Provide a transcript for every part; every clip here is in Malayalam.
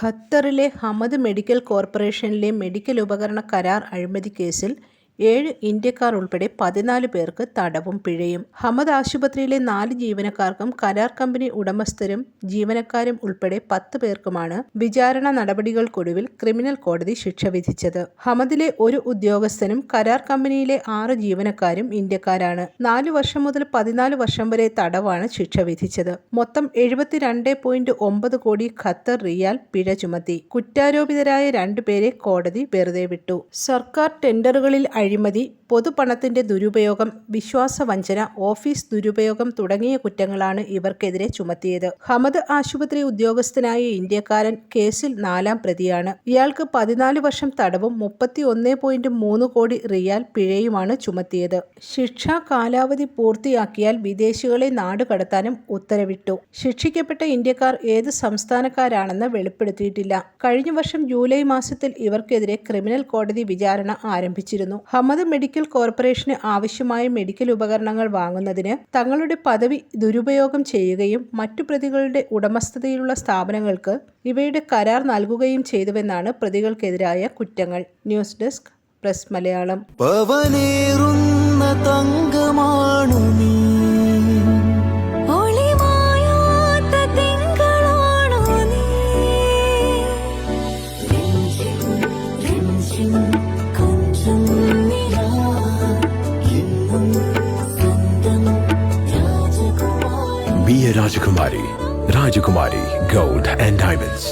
ഖത്തറിലെ ഹമദ് മെഡിക്കൽ കോർപ്പറേഷനിലെ മെഡിക്കൽ ഉപകരണ കരാർ അഴിമതി കേസിൽ 7 ഇന്ത്യക്കാർ ഉൾപ്പെടെ 14 പേർക്ക് തടവും പിഴയും. ഹമദ് ആശുപത്രിയിലെ 4 ജീവനക്കാർക്കും കരാർ കമ്പനി ഉടമസ്ഥരും ജീവനക്കാരും ഉൾപ്പെടെ 10 പേർക്കുമാണ് വിചാരണ നടപടികൾക്കൊടുവിൽ ക്രിമിനൽ കോടതി ശിക്ഷ വിധിച്ചത്. ഹമദിലെ ഒരു ഉദ്യോഗസ്ഥനും കരാർ കമ്പനിയിലെ 6 ജീവനക്കാരും ഇന്ത്യക്കാരാണ്. 4 വർഷം മുതൽ 14 വർഷം വരെ തടവാണ് ശിക്ഷ വിധിച്ചത്. മൊത്തം 72.9 കോടി ഖത്തർ റിയാൽ പിഴ ചുമത്തി. കുറ്റാരോപിതരായ 2 പേരെ കോടതി വെറുതെ വിട്ടു. സർക്കാർ ടെൻഡറുകളിൽ അഴിമതി, പൊതുപണത്തിന്റെ ദുരുപയോഗം, വിശ്വാസവഞ്ചന, ഓഫീസ് ദുരുപയോഗം തുടങ്ങിയ കുറ്റങ്ങളാണ് ഇവർക്കെതിരെ ചുമത്തിയത്. ഹമദ് ആശുപത്രി ഉദ്യോഗസ്ഥനായ ഇന്ത്യക്കാരൻ കേസിൽ 4ാം പ്രതിയാണ്. ഇയാൾക്ക് 14 വർഷം തടവും 31.3 കോടി റിയാൽ പിഴയുമാണ് ചുമത്തിയത്. ശിക്ഷാ കാലാവധി പൂർത്തിയാക്കിയാൽ വിദേശികളെ നാടുകടത്താനും ഉത്തരവിട്ടു. ശിക്ഷിക്കപ്പെട്ട ഇന്ത്യക്കാർ ഏത് സംസ്ഥാനക്കാരാണെന്ന് വെളിപ്പെടുത്തിയിട്ടില്ല. കഴിഞ്ഞ വർഷം ജൂലൈ മാസത്തിൽ ഇവർക്കെതിരെ ക്രിമിനൽ കോടതി വിചാരണ ആരംഭിച്ചിരുന്നു. ഹമദ് മെഡിക്കൽ കോർപ്പറേഷന് ആവശ്യമായ മെഡിക്കൽ ഉപകരണങ്ങൾ വാങ്ങുന്നതിന് തങ്ങളുടെ പദവി ദുരുപയോഗം ചെയ്യുകയും മറ്റു പ്രതികളുടെ ഉടമസ്ഥതയിലുള്ള സ്ഥാപനങ്ങൾക്ക് ഇവയുടെ കരാർ നൽകുകയും ചെയ്തുവെന്നാണ് പ്രതികൾക്കെതിരായ കുറ്റങ്ങൾ. News desk press Malayalam. Be a Rajakumari. Rajakumari Gold and Diamonds.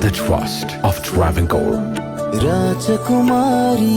The trust of Travancore. Rajakumari.